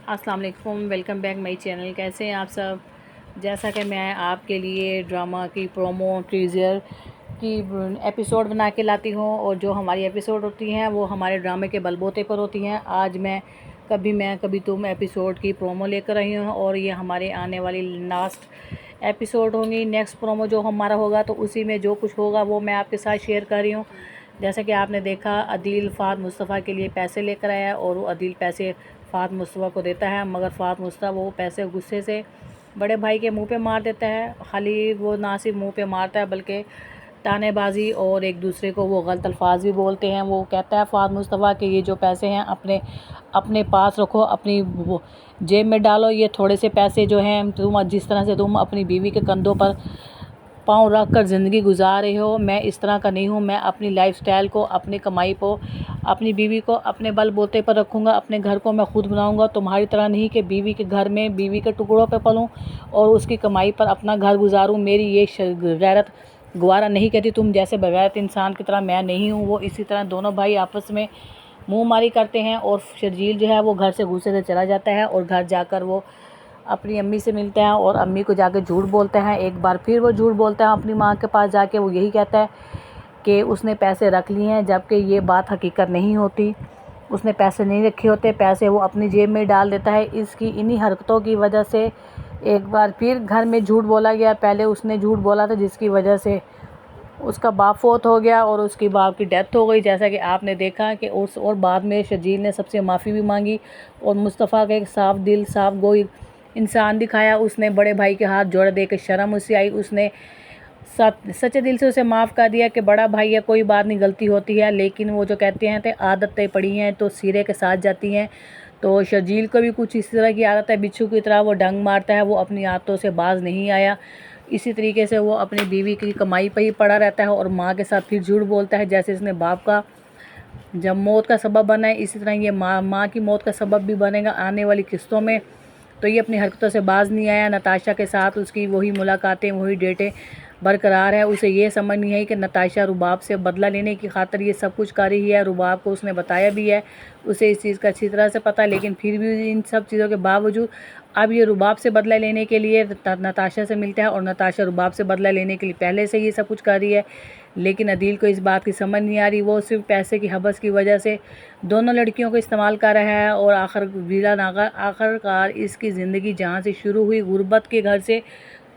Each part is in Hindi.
अस्सलाम वालेकुम, वेलकम बैक माई चैनल। कैसे हैं आप सब। जैसा कि मैं आपके लिए ड्रामा की प्रोमो टीज़र की एपिसोड बना के लाती हूँ और जो हमारी एपिसोड होती हैं वो हमारे ड्रामे के बलबूते पर होती हैं। आज मैं कभी तुम एपिसोड की प्रोमो लेकर आई हूँ और ये हमारे आने वाली लास्ट एपिसोड होंगी। नेक्स्ट प्रोमो जो हमारा होगा तो उसी में जो कुछ होगा वो मैं आपके साथ शेयर कर रही हूँ। जैसा कि आपने देखा, अदील फ़ात मुस्तफ़ा के लिए पैसे लेकर आया और वो अदील पैसे फ़ात मुस्तफ़ा को देता है, मगर फ़ात मुस्तफ़ा वो पैसे गुस्से से बड़े भाई के मुंह पे मार देता है। खाली वो ना सिर्फ मुंह पे मारता है बल्कि तानेबाजी और एक दूसरे को वो गलत अल्फाज भी बोलते हैं। वो कहता है फ़ात मुस्तफ़ा कि ये जो पैसे हैं अपने अपने पास रखो, अपनी वो जेब में डालो। ये थोड़े से पैसे जो हैं तुम जिस तरह से तुम अपनी बीवी के कंधों पर पाँव रख कर ज़िंदगी गुजार रहे हो, मैं इस तरह का नहीं हूँ। मैं अपनी लाइफस्टाइल को, अपनी कमाई को, अपनी बीवी को अपने बलबूते पर रखूँगा। अपने घर को मैं खुद बनाऊँगा, तुम्हारी तरह नहीं कि बीवी के घर में बीवी के टुकड़ों पे पलूँ और उसकी कमाई पर अपना घर गुजारूँ। मेरी ये गैरत गवारा नहीं कहती। तुम जैसे बगैरत इंसान की तरह मैं नहीं हूँ। वो इसी तरह दोनों भाई आपस में मुँह मारी करते हैं और शर्जील जो है वो घर से गुस्से से चला जाता है और घर जाकर वो अपनी अम्मी से मिलते हैं और अम्मी को जाकर झूठ बोलते हैं। एक बार फिर वो झूठ बोलता है अपनी माँ के पास जाके। वो यही कहता है कि उसने पैसे रख लिए हैं, जबकि ये बात हकीकत नहीं होती। उसने पैसे नहीं रखे होते, पैसे वो अपनी जेब में डाल देता है। इसकी इन्हीं हरकतों की वजह से एक बार फिर घर में झूठ बोला गया। पहले उसने झूठ बोला था जिसकी वजह से उसका बाप फोत हो गया और उसकी बाप की डेथ हो गई, जैसा कि आपने देखा कि उस और बाद में शर्जील ने सबसे माफ़ी भी मांगी और मुस्तफ़ा का एक साफ दिल साफ गोई इंसान दिखाया। उसने बड़े भाई के हाथ जोड़ दे के शर्म उसे आई। उसने सच्चे दिल से उसे माफ़ कर दिया कि बड़ा भाई है, कोई बात नहीं, गलती होती है। लेकिन वो जो कहते हैं तो आदतें पड़ी हैं तो सिरे के साथ जाती हैं। तो शर्जील को भी कुछ इस तरह की आदत है, बिच्छू की तरह वो डंग मारता है। वो अपनी आदतों से बाज नहीं आया। इसी तरीके से वो अपनी बीवी की कमाई पर ही पड़ा रहता है और माँ के साथ फिर झूठ बोलता है। जैसे इसने बाप का जब मौत का सबब बना है, इसी तरह ये माँ की मौत का सबब भी बनेगा आने वाली किस्तों में। तो ये अपनी हरकतों से बाज नहीं आया। नताशा के साथ उसकी वही मुलाकातें, वही डेटें बरकरार है। उसे ये समझ नहीं है कि नताशा रुबाब से बदला लेने की खातिर ये सब कुछ कर रही है। रुबाब को उसने बताया भी है, उसे इस चीज़ का अच्छी तरह से पता है। लेकिन फिर भी इन सब चीज़ों के बावजूद अब ये रुबाब से बदला लेने के लिए नताशा से मिलता है और नताशा रुबाब से बदला लेने के लिए पहले से ये सब कुछ कर रही है। लेकिन अदील को इस बात की समझ नहीं आ रही। वो सिर्फ पैसे की हवस की वजह से दोनों लड़कियों को इस्तेमाल कर रहा है और आखिरकार इसकी ज़िंदगी जहाँ से शुरू हुई गुर्बत के घर से,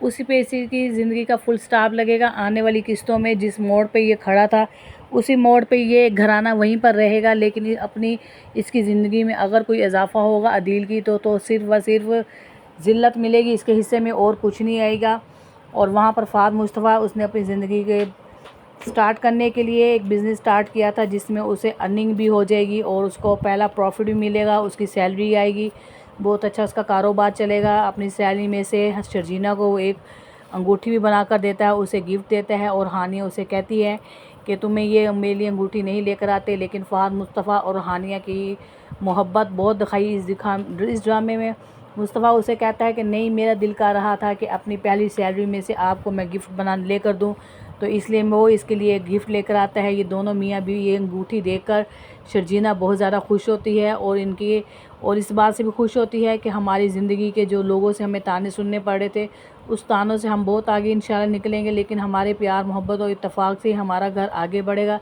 उसी पे इसी की ज़िंदगी का फुल स्टॉप लगेगा। आने वाली किस्तों में जिस मोड़ पे ये खड़ा था उसी मोड़ पे ये घराना वहीं पर रहेगा। लेकिन अपनी इसकी ज़िंदगी में अगर कोई इजाफा होगा अदील की तो सिर्फ व सिर्फ ज़िल्लत मिलेगी इसके हिस्से में, और कुछ नहीं आएगा। और वहाँ पर फ़ात मुस्तफ़ा उसने अपनी ज़िंदगी के स्टार्ट करने के लिए एक बिज़नेस स्टार्ट किया था जिसमें उसे अर्निंग भी हो जाएगी और उसको पहला प्रॉफिट भी मिलेगा, उसकी सैलरी आएगी, बहुत अच्छा उसका कारोबार चलेगा। अपनी सैलरी में से शर्जीना को वो एक अंगूठी भी बना कर देता है, उसे गिफ्ट देता है और हानिया उसे कहती है कि तुम्हें ये मेरे लिए अंगूठी नहीं लेकर आते। लेकिन फ़ात मुस्तफ़ा और हानिया की मोहब्बत बहुत दिखाई इस ड्रामे में। मुस्तफ़ा उसे कहता है कि नहीं, मेरा दिल कर रहा था कि अपनी पहली सैलरी में से आपको मैं गिफ्ट बना लेकर दूं, तो इसलिए वो इसके लिए एक गिफ्ट लेकर आता है। ये दोनों मियाँ बीवी ये अंगूठी देखकर शर्जीना बहुत ज़्यादा खुश होती है और इस बात से भी खुश होती है कि हमारी ज़िंदगी के जो लोगों से हमें ताने सुनने पड़ रहे थे उस तानों से हम बहुत आगे इंशाल्लाह निकलेंगे। लेकिन हमारे प्यार मोहब्बत और इत्तेफाक से हमारा घर आगे बढ़ेगा।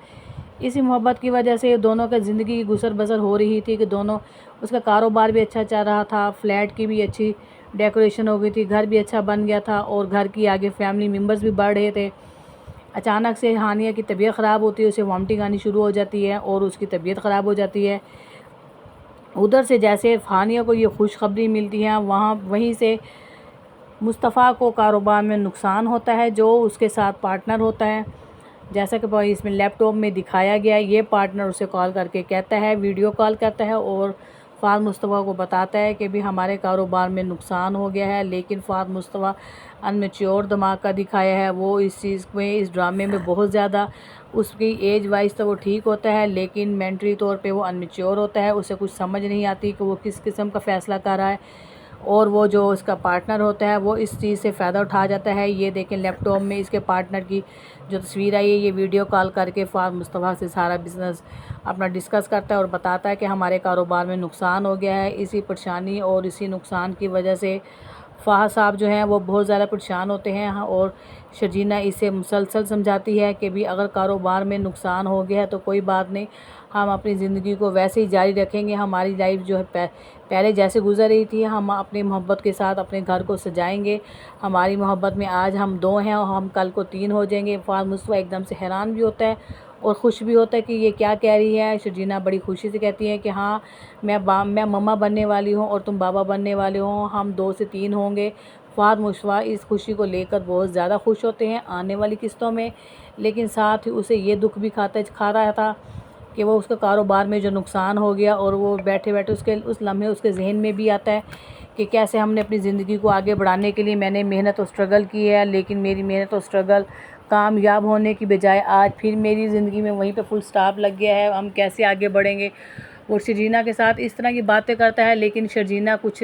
इसी मोहब्बत की वजह से दोनों का ज़िंदगी की गुजर बसर हो रही थी कि दोनों, उसका कारोबार भी अच्छा चल रहा था, फ्लैट की भी अच्छी डेकोरेशन हो गई थी, घर भी अच्छा बन गया था और घर की आगे फैमिली मेम्बर्स भी बढ़ रहे थे। अचानक से हानिया की तबीयत ख़राब होती है, उसे वॉमिटिंग आनी शुरू हो जाती है और उसकी तबीयत ख़राब हो जाती है। उधर से जैसे हानिया को ये खुशखबरी मिलती है, वहीं से मुस्तफ़ा को कारोबार में नुकसान होता है। जो उसके साथ पार्टनर होता है, जैसा कि इसमें लैपटॉप में दिखाया गया, ये पार्टनर उसे कॉल करके कहता है, वीडियो कॉल करता है और फ़ात मुस्तफ़ा को बताता है कि भी हमारे कारोबार में नुकसान हो गया है। लेकिन फ़ात मुस्तफ़ा अनमेच्योर दिमाग का दिखाया है। वो इस चीज़ में, इस ड्रामे में बहुत ज़्यादा, उसकी एज वाइज तो वो ठीक होता है लेकिन मेंटली तौर पे वो अनमेच्योर होता है। उसे कुछ समझ नहीं आती कि वो किस किस्म का फ़ैसला कर रहा है और वो जो उसका पार्टनर होता है वो इस चीज़ से फ़ायदा उठा जाता है। ये देखें लैपटॉप में इसके पार्टनर की जो तस्वीर आई है, ये वीडियो कॉल करके फ़ाद मुस्तफ़ा से सारा बिज़नेस अपना डिस्कस करता है और बताता है कि हमारे कारोबार में नुकसान हो गया है। इसी परेशानी और इसी नुकसान की वजह से फ़ाहद साहब जो हैं वो बहुत ज़्यादा परेशान होते हैं। और शर्जीना इसे मुसलसल समझाती है कि भी अगर कारोबार में नुकसान हो गया है तो कोई बात नहीं, हम अपनी ज़िंदगी को वैसे ही जारी रखेंगे। हमारी लाइफ जो है पहले जैसे गुजर रही थी, हम अपनी मोहब्बत के साथ अपने घर को सजाएंगे। हमारी मोहब्बत में आज हम 2 हैं और हम कल को 3 हो जाएंगे। फ़ाद मुस्तफ़ा एकदम से हैरान भी होता है और ख़ुश भी होता है कि ये क्या कह रही है। शर्जीना बड़ी खुशी से कहती है कि हाँ, मैं मम्मा बनने वाली हूँ और तुम बाबा बनने वाले हो, हम 2 से 3 होंगे। फ़ाद मुस्तफ़ा इस खुशी को लेकर बहुत ज़्यादा खुश होते हैं आने वाली किस्तों में, लेकिन साथ ही उसे ये दुख भी खा रहा था कि वो उसका कारोबार में जो नुकसान हो गया। और वो बैठे बैठे उस लम्हे उसके जहन में भी आता है कि कैसे हमने अपनी ज़िंदगी को आगे बढ़ाने के लिए मैंने मेहनत और स्ट्रगल की है, लेकिन मेरी मेहनत और स्ट्रगल कामयाब होने की बजाय आज फिर मेरी ज़िंदगी में वहीं पे फुल स्टॉप लग गया है। हम कैसे आगे बढ़ेंगे। वो शर्जीना के साथ इस तरह की बातें करता है, लेकिन शर्जीना कुछ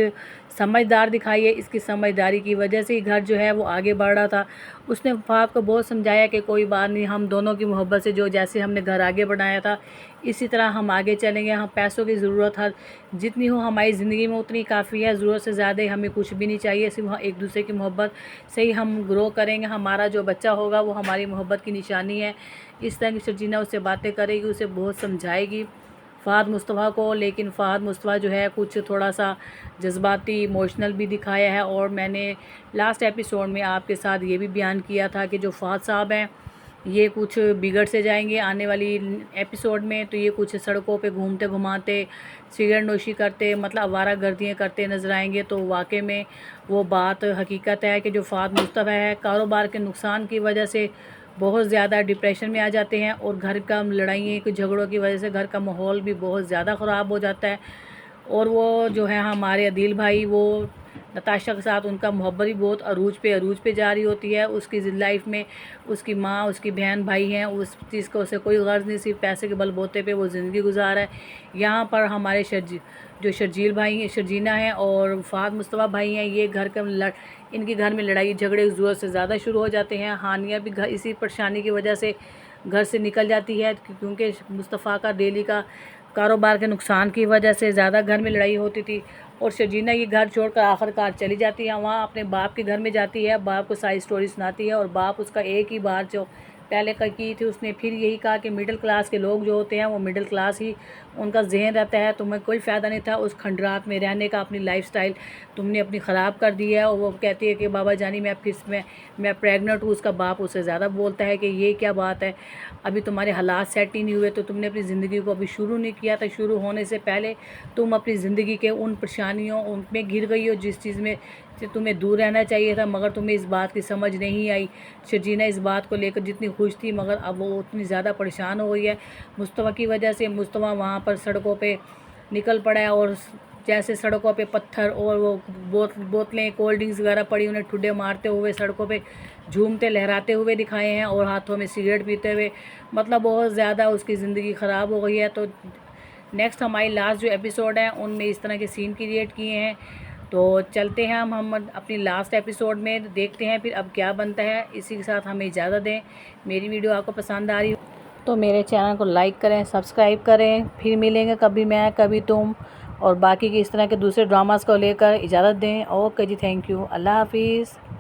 समझदार दिखाई है। इसकी समझदारी की वजह से ही घर जो है वो आगे बढ़ रहा था। उसने फ़ाद को बहुत समझाया कि कोई बात नहीं, हम दोनों की मोहब्बत से जो जैसे हमने घर आगे बढ़ाया था इसी तरह हम आगे चलेंगे। हम पैसों की ज़रूरत हर जितनी हो हमारी ज़िंदगी में उतनी काफ़ी है, ज़रूरत से ज़्यादा हमें कुछ भी नहीं चाहिए। सिर्फ एक दूसरे की मोहब्बत से ही हम ग्रो करेंगे। हमारा जो बच्चा होगा वो हमारी मोहब्बत की निशानी है। इस तरह की शर्जीना उससे बातें करेगी, उसे बहुत समझाएगी फ़ाद मुस्तफ़ा को। लेकिन फ़ाद मुस्तफ़ा जो है कुछ थोड़ा सा जज्बाती इमोशनल भी दिखाया है। और मैंने लास्ट एपिसोड में आपके साथ ये भी बयान किया था कि जो फ़ाद साहब हैं ये कुछ बिगड़ से जाएंगे आने वाली एपिसोड में। तो ये कुछ सड़कों पे घूमते घुमाते सिगरेट नोशी करते, मतलब आवारा गर्दियाँ करते नज़र आएंगे। तो वाकई में वो बात हकीकत है कि जो फ़ाद मुस्तफ़ा है कारोबार के नुकसान की वजह से बहुत ज़्यादा डिप्रेशन में आ जाते हैं और घर का लड़ाइयों के झगड़ों की वजह से घर का माहौल भी बहुत ज़्यादा ख़राब हो जाता है। और वो जो है हमारे अदील भाई, वो नताशा के साथ उनका मोहब्बत भी बहुत अरूज पे जा रही होती है। उसकी लाइफ में उसकी माँ, उसकी बहन, भाई हैं, उस चीज़ को उसे कोई गर्ज नहीं, सिर्फ पैसे के बलबूते पे वो ज़िंदगी गुजार है। यहाँ पर हमारे जो शर्जील भाई शर्जीना हैं और फ़ाद मुस्तफ़ा भाई हैं, ये इनके घर में लड़ाई झगड़े ज़रूरत से ज़्यादा शुरू हो जाते हैं। हानिया भी घर इसी परेशानी की वजह से घर से निकल जाती है, क्योंकि मुस्तफ़ा का डेली का कारोबार के नुकसान की वजह से ज़्यादा घर में लड़ाई होती थी। और शर्जीना ये घर छोड़कर आखिरकार चली जाती है, वहाँ अपने बाप के घर में जाती है, बाप को सारी स्टोरी सुनाती है। और बाप उसका एक ही बात जो पहले की थी, उसने फिर यही कहा कि मिडिल क्लास के लोग जो होते हैं वो मिडिल क्लास ही उनका जहन रहता है, तुम्हें कोई फ़ायदा नहीं था उस खंडरात में रहने का, अपनी लाइफस्टाइल तुमने अपनी ख़राब कर दी है। और वो कहती है कि बाबा जानी मैं प्रेग्नेंट हूँ। उसका बाप उससे ज़्यादा बोलता है कि ये क्या बात है, अभी तुम्हारे हालात सेट ही नहीं हुए, तो तुमने अपनी ज़िंदगी को अभी शुरू नहीं किया था। शुरू होने से पहले तुम अपनी ज़िंदगी के उन परेशानियों उनमें घिर गई हो जिस चीज़ में से तुम्हें दूर रहना चाहिए था, मगर तुम्हें इस बात की समझ नहीं आई। शर्जीना इस बात को लेकर जितनी खुश थी, मगर अब वो उतनी ज़्यादा परेशान हो गई है मुस्तफ़ा की वजह से। मुस्तफ़ा वहाँ पर सड़कों पे निकल पड़ा है और जैसे सड़कों पे पत्थर और वो बोतलें कोल्ड ड्रिंक्स वगैरह पड़ी, उन्हें ठुड्डे मारते हुए सड़कों पे झूमते लहराते हुए दिखाए हैं और हाथों में सिगरेट पीते हुए, मतलब बहुत ज़्यादा उसकी ज़िंदगी ख़राब हो गई है। तो नेक्स्ट हमारी लास्ट जो एपिसोड है उनमें इस तरह के सीन क्रिएट किए हैं। तो चलते हैं हम अपनी लास्ट एपिसोड में, देखते हैं फिर अब क्या बनता है। इसी के साथ हमें इजाज़त दें। मेरी वीडियो आपको पसंद आ रही हो तो मेरे चैनल को लाइक करें, सब्सक्राइब करें। फिर मिलेंगे कभी मैं कभी तुम, और बाकी के इस तरह के दूसरे ड्रामास को लेकर इजाज़त दें। ओके जी, थैंक यू, अल्लाह हाफिज़।